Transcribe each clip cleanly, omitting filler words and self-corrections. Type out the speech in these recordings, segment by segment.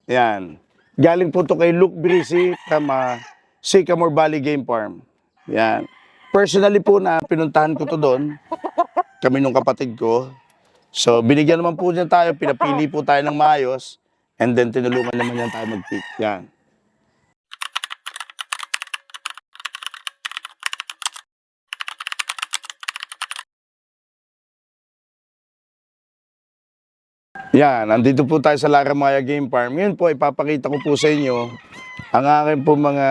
Yan. Galing po to kay Luke Brisi from Sycamore Valley Game Farm. Yan. Personally po na pinuntahan ko to doon, kami nung kapatid ko. So, binigyan naman po niya tayo, pinapili po tayo ng maayos, and then tinulungan naman niya tayo mag-pick. Yan. Yan, nandito po tayo sa Laramaya Game Farm. Yun po, ipapakita ko po sa inyo ang aking po mga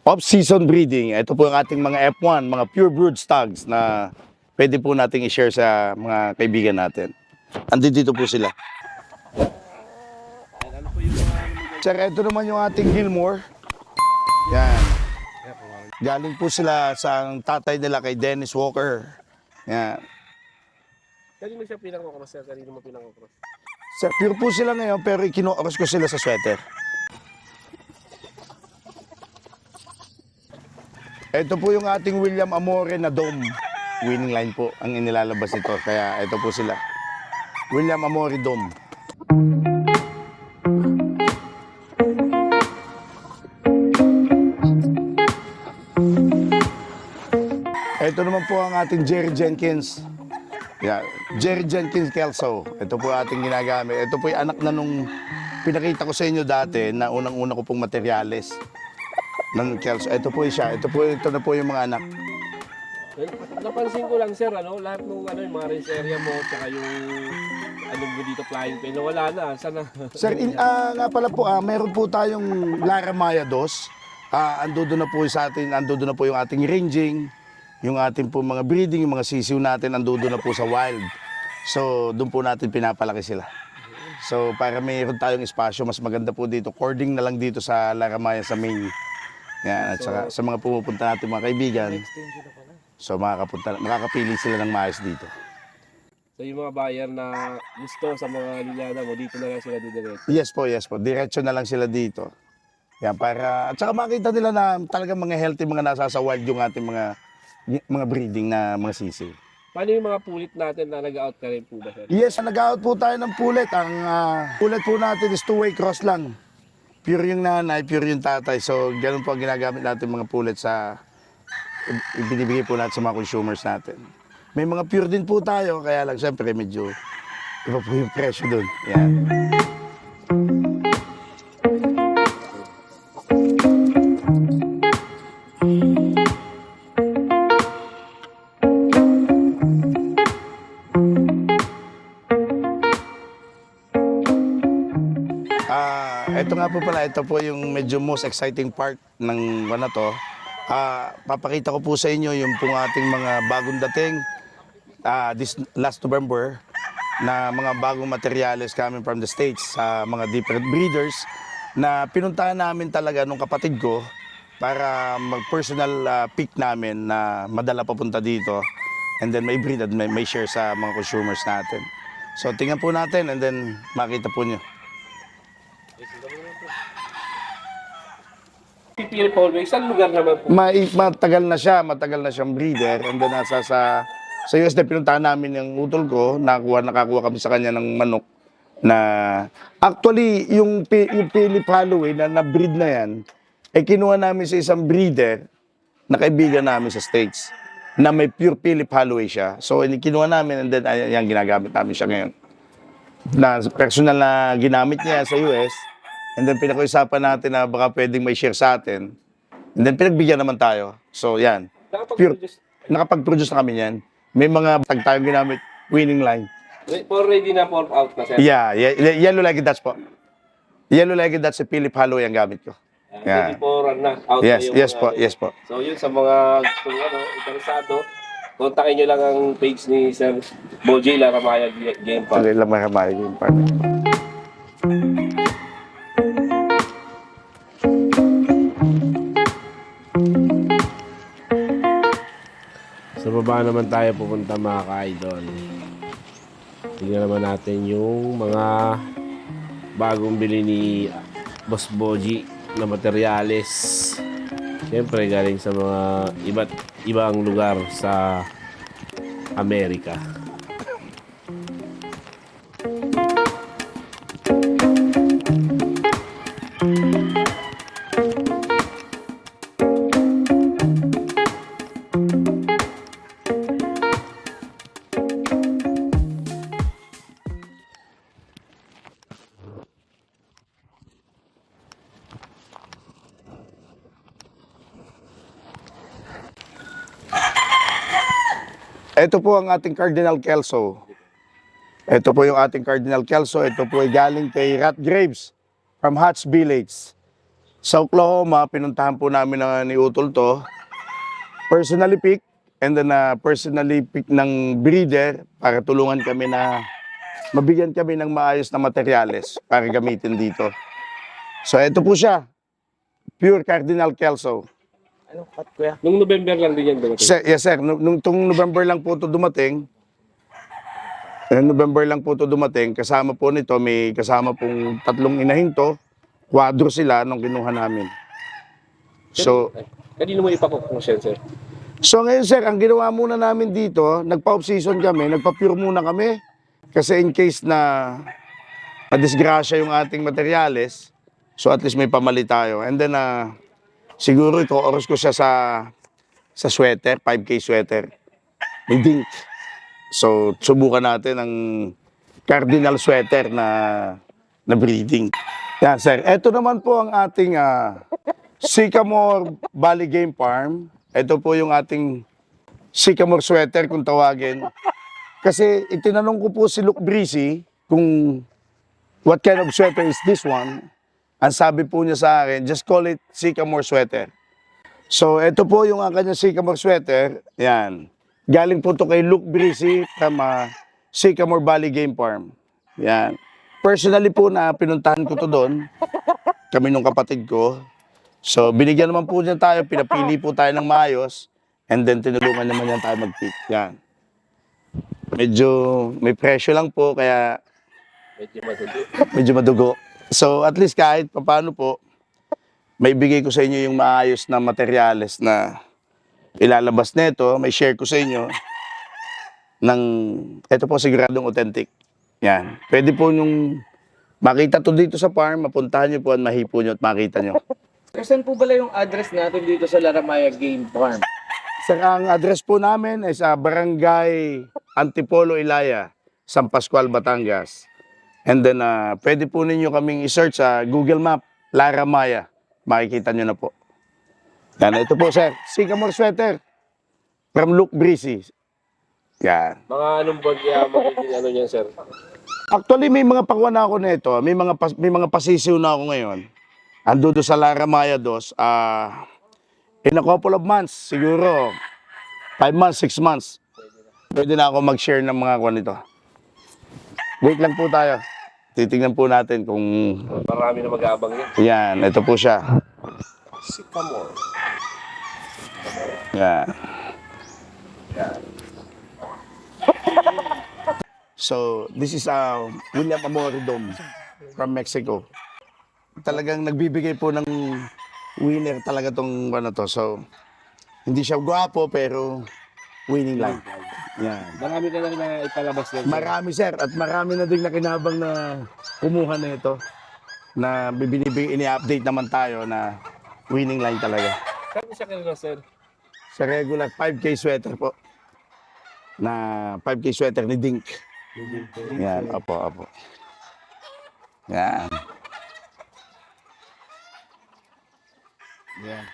off-season breeding. Ito po ang ating mga F1, mga pure brood stags na pwede po nating i-share sa mga kaibigan natin. Andito po sila. Sir, ito naman yung ating Gilmore. Yan. Galing po sila sa tatay nila kay Dennis Walker. Yan. Kanino siya pinang-cross, sir? Kanino mo pinang-cross? Sir, pure po sila ngayon pero ikino-cross ko sila sa sweater. Ito po yung ating William Amore na Dome. Winning line po ang inilalabas nito. Kaya ito po sila. William Amore Dome. Ito naman po ang ating Jerry Jenkins. Yeah, Jerry Jenkins Kelso. Ito po ating ginagamit. Ito po yung anak na nung pinakita ko sa inyo dati na unang-una ko pong materyales ng Kelso. Ito po siya. Ito na po yung mga anak. Napansin ko lang, sir, lahat ng yung mga race area mo, tsaka yung mo dito flying pain, wala na. Sana. Sir, nga pala po, meron po tayong Laramaya 2. Andoon na po sa atin, andoon na po yung ating ranging, yung ating po mga breeding, yung mga sisiw natin, andoon na po sa wild. So, doon po natin pinapalaki sila. So, para mayroon tayong espasyo, mas maganda po dito. Cording na lang dito sa Laramaya sa main. Yan, at saka sa mga pumupunta natin mga kaibigan. So, makakapili sila ng maayos dito. So, yung mga buyer na gusto sa mga linyada mo, dito na lang sila didiretso? Yes po. Diretso na lang sila dito. Yan, para, at saka makita nila na talagang mga healthy, mga nasa sa wild yung ating mga breeding na mga sisiw. Paano yung mga pulit natin na nag-out ka rin po ba, sir? Yes, nag-out po tayo ng pulit. Ang pulit po natin is two-way cross lang. Pure yung nanay, pure yung tatay. So, ganun po ang ginagamit natin mga pulit sa ibinibigay po natin sa mga consumers natin. May mga pure din po tayo, kaya lang siyempre medyo iba po yung presyo dun. Yan. Ito nga po pala, ito po yung medyo most exciting part ng to. Papakita ko po sa inyo yung pong ating mga bagong dating this last November na mga bagong materyales coming from the States sa mga different breeders na pinuntahan namin talaga nung kapatid ko para mag-personal pick namin na madala papunta dito and then may breed at may share sa mga consumers natin. So tingnan po natin and then makita po nyo. PPL Paul Way, saan lugar naman po? Matagal na siyang breeder and then nasa sa US na pinuntahan namin yung utol ko, nakakuha kami sa kanya ng manok na actually yung Philip Holloway na breed na yan ay kinuha namin sa isang breeder na kaibigan namin sa States na may pure Philip Holloway siya. So kinuha namin and then ayan, ginagamit namin siya ngayon. Na personal na ginamit niya sa US. And then pinag-usapan natin na baka pwedeng may share sa atin. And then pinagbigyan naman tayo. So yan. Nakapag-produce na kami yan. May mga tag tayong ginamit, winning line. Ready na for out na, sir? Yeah, yellow legged Dutch po. Yellow legged Dutch si Philip Holloway ang gamit ko. Ready for na out Yes, na yung yes po. So yun sa mga gusto interesado, kontakin nyo lang ang page ni Sir Boji Laramaya Game Farm. Laramaya Game Farm. Sa baba naman tayo pupunta mga ka-idol. Tingnan naman natin yung mga bagong bili ni Boss Boji na materyales. Siyempre galing sa mga iba't ibang lugar sa Amerika. Ito po ang ating Cardinal Kelso. Ito po yung ating Cardinal Kelso. Ito po ay galing kay Rat Graves from Hutch Village. Sa Oklahoma, pinuntahan po namin ni Utol to. Personally pick and then personally pick ng breeder para tulungan kami na mabigyan kami ng maayos na materyales para gamitin dito. So ito po siya, pure Cardinal Kelso. Anong cut, kuya? Nung November lang din yan dumating. Yes sir, nung November lang po ito dumating, November lang po ito dumating, kasama po nito, may kasama pong 3 inahin to, kwadro sila nung kinuha namin. So, Kanino mo ipakok mo siya, sir? So ngayon sir, ang ginawa muna namin dito, nagpa-off season kami, nagpa-pure muna kami. Kasi in case na madisgrasya yung ating materyales, so at least may pamali tayo. And then siguro ito, oras ko siya sa sweater, 5K sweater. May dink. So subukan natin ang Cardinal sweater na breeding. Yan sir, ito naman po ang ating Sycamore Valley Game Farm. Ito po yung ating Sycamore sweater kung tawagin. Kasi itinanong ko po si Luke Breezy kung what kind of sweater is this one. Ang sabi po niya sa akin, just call it Sycamore sweater. So ito po yung kanyang Sycamore sweater. Yan. Galing po to kay Luke Breezy from Sycamore Valley Game Farm. Yan. Personally po na pinuntahan ko to doon. Kami nung kapatid ko. So, binigyan naman po niya tayo, pinapili po tayo ng maayos, and then tinulungan naman niya tayo mag-pick. Yan. Medyo may presyo lang po, kaya medyo madugo. So, at least kahit paano po, may bigay ko sa inyo yung maayos na materyales na ilalabas nito, may share ko sa inyo ng, ito po siguradong authentic. Yan. Pwede po yung makita to dito sa farm, mapuntahan nyo po at mahipo nyo at makita nyo. Saan po bala yung address natin dito sa Laramaya Game Farm? Sir, ang address po namin ay sa Barangay Antipolo, Ilaya, San Pascual, Batangas. And then, pwede po ninyo kaming i-search sa Google Map, Laramaya. Makikita nyo na po. Yan, ito po sir, Sycamore sweater from Luke Breezy. Yan. Mga anong bagya magiging ano niyan, sir? Actually, may mga pakwan na ako nito. May mga pasisiw na ako ngayon. Ando do sa Laramaya dos. In a couple of months, siguro 5 months, 6 months, pwede na ako mag-share ng mga kwan nito. Wait lang po tayo. Titingnan po natin kung... Marami na mag-aabang yan. Yan, ito po siya. Sycamore. Yan. So, this is William Amoridom from Mexico. Talagang nagbibigay po ng winner talaga tong ano to. So, hindi siya gwapo pero winning lang. Yan. Marami ka lang na ipalabas yan, sir. Marami sir at marami na din nakinabang na kumuha na ito na ini-update naman tayo na winning line talaga. Kami siya kanina, sir. Sa regular 5K sweater po. Na 5K sweater ni Dink. Yan, opo. Yan. Yan.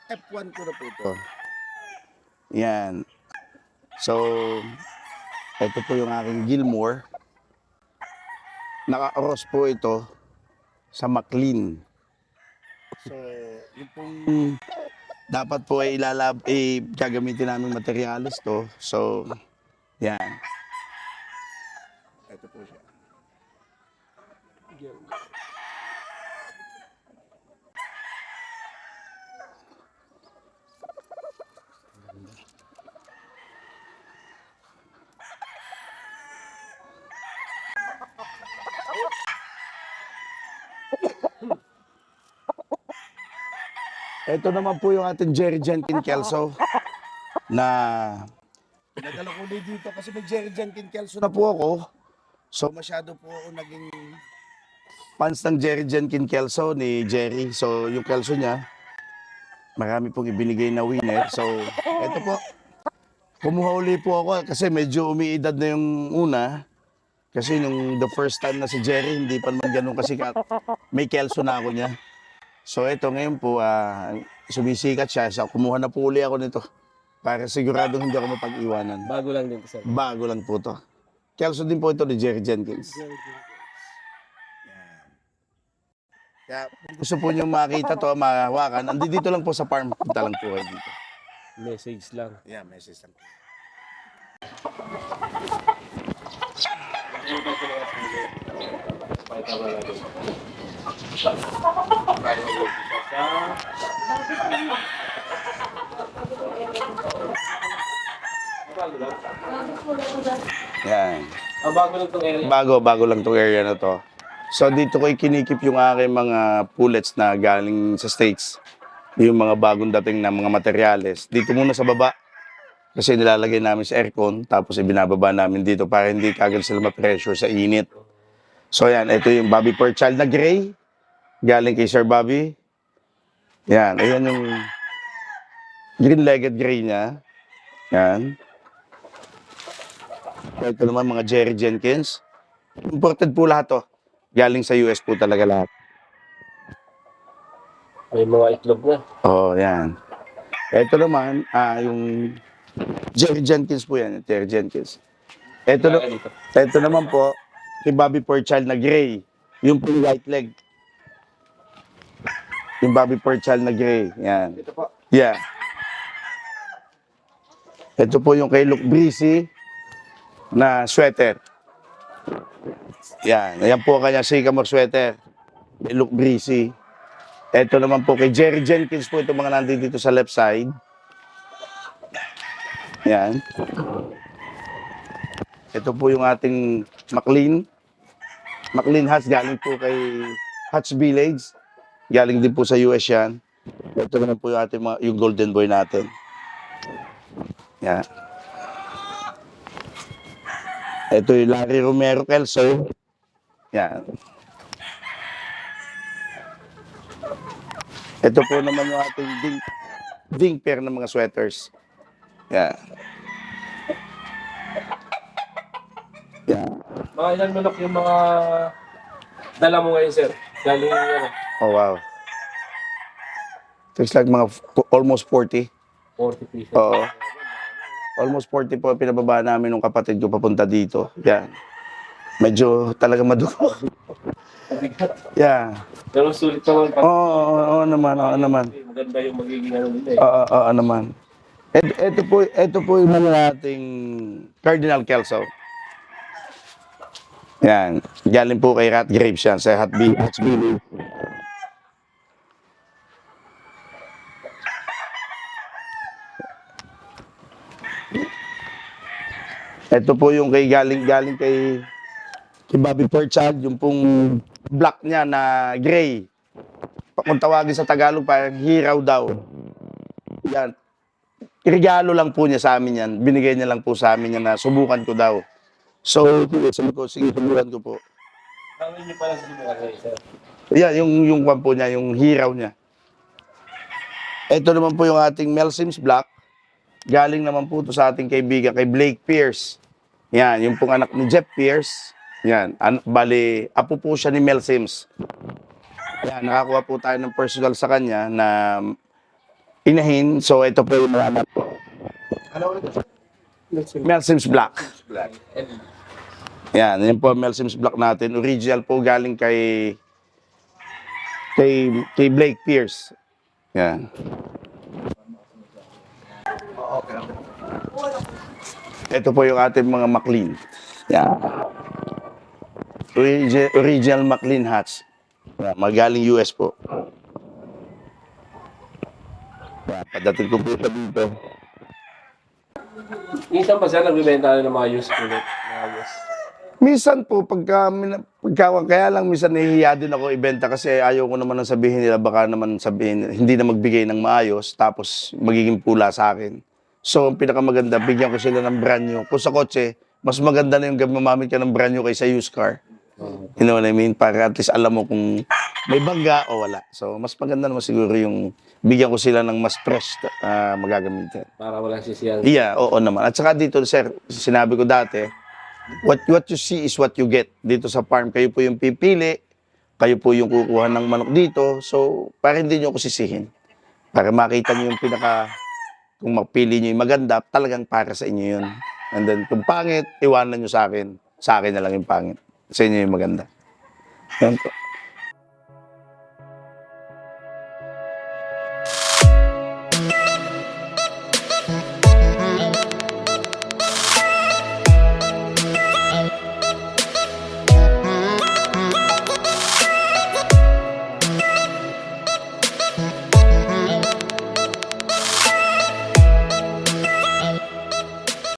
F1 ko na po ito. Yan. So, ito po yung aking Gilmore. Naka-cross po ito sa McLean. So, yung pong dapat po ay gagamitin namin materialis to. So, yan. Ito po siya. Ito naman po yung ating Jerry Jenkin Kelso na pinadala ko din dito kasi may Jerry Jenkin Kelso na po ako. So masyado po ako naging fans ng Jerry Jenkin Kelso ni Jerry. So yung Kelso niya, marami pong ibinigay na winner. So ito po, kumuha uli po ako kasi medyo umiidad na yung una. Kasi nung the first time na si Jerry, hindi pa naman ganun kasikat. May Kelso na ako niya. So ito ngayon po, sumisikat siya. So, kumuha na po uli ako nito. Para siguradong hindi ako mapag-iwanan. Bago lang din, sir. Bago lang po to. Kelso din po ito ni Jerry Jenkins. Kaya kung gusto po niyo makita to, mahawakan, dito lang po sa farm. Punta lang po kayo dito. Message lang. Yeah, message lang po. Yan. Bago lang itong area. Bago lang tong area na to. So dito ko kinikip yung aking mga pullets na galing sa States. Yung mga bagong dating na mga materyales. Dito muna sa baba. Kasi nilalagay namin sa aircon. Tapos ibinababa namin dito para hindi kagad sila ma-pressure sa init. So yan, ito yung Bobby Pearl Child na gray. Galing kay Sir Bobby. Yan, ayan yung green-legged gray niya. Yan. Ito naman mga Jerry Jenkins. Imported po lahat to. Galing sa US po talaga lahat. May mga itlog na. Oh, yan. Ito naman, yung Jerry Jenkins po yan. Jerry Jenkins. Ito naman po, kay Bobby Pearl Child na gray. Yung po white leg. Yung Bobby Pearl Child na gray. Yan. Ito po. Yeah. Ito po yung kay Luke Breezy na sweater. Yan. Ayan po kanya sycamore sweater. Kay Luke Breezy. Ito naman po kay Jerry Jenkins po. Ito mga nandito sa left side. Yan. Ito po yung ating McLean. McLean hats galing po kay Hats Village. Galing din po sa US yan. Ito naman po yung ating yung golden boy natin. Yan. Ito yung Larry Romero Kelso. Yan. Ito po naman yung ating ding pair ng mga sweaters. Yan. Yan. Mga ilan manok yung mga dala mo ngayon, sir? Galing ano, Oh, wow. It's like mga almost 40. 40 pieces. Oo. Almost 40 po pinababa namin ng kapatid ko papunta dito. Yan. Medyo talaga madugo. Yeah. Pero sulit naman pag Oo naman, oo naman. maganda yung magiging ano nila eh. Oo naman. Ito po yung mga ating Cardinal Kelso. Yan. Galing po kay Rat Graves yan sa Hats Village. Ito po yung galing kay Bobby Porchard, yung pong black niya na gray. Kung tawagin sa Tagalog, parang hiraw daw. Yan. Regalo lang po niya sa amin yan. Binigay niya lang po sa amin yan na subukan ko daw. So, sabi ko, sige, subukan ko po. Tawin niyo pala sa subukan ngayon, sir. Yan, yung kwan po niya, yung hiraw niya. Ito naman po yung ating Mel Sims Black. Galing naman po ito sa ating kaibigan, kay Blake Pierce. Yan, yung pong anak ni Jeff Pierce. Yan, bali, apo po siya ni Mel Sims. Yan, nakakuha po tayo ng personal sa kanya na inahin. So, ito po yung anak po. Ano ulit? Mel Sims Black. Yan, yan po ang Mel Sims Black natin. Original po galing kay Blake Pierce. Yan. Ito po yung ating mga McLean. Yan. Original McLean hats. Yan, magaling US po. Yan, pagdating ko po sa dito. Minsan ba sir, nagbibenta ng mga used ulit? Mga used. Minsan po, kaya lang minsan nahihiya din ako ibenta kasi ayaw ko naman ang sabihin nila, baka naman sabihin, hindi na magbigay ng maayos, tapos magiging pula sa akin. So, ang pinakamaganda, bigyan ko sila ng brand new. Kung sa kotse, mas maganda na yung mamamit ka ng brand new kaysa used car. You know what I mean? Para at least alam mo kung may bangga o wala. So, mas maganda naman siguro yung bigyan ko sila ng mas fresh magagamitin. Para walang sisiyan. Yeah, oo naman. At saka dito, sir, sinabi ko dati, what you see is what you get. Dito sa farm, kayo po yung pipili, kayo po yung kukuha ng manok dito. So, para hindi nyo ako sisihin. Para makita nyo yung kung mapili nyo yung maganda, talagang para sa inyo yun. And then, kung pangit, iwanan nyo sa akin. Sa akin na lang yung pangit. Sa inyo yung maganda. Yan po.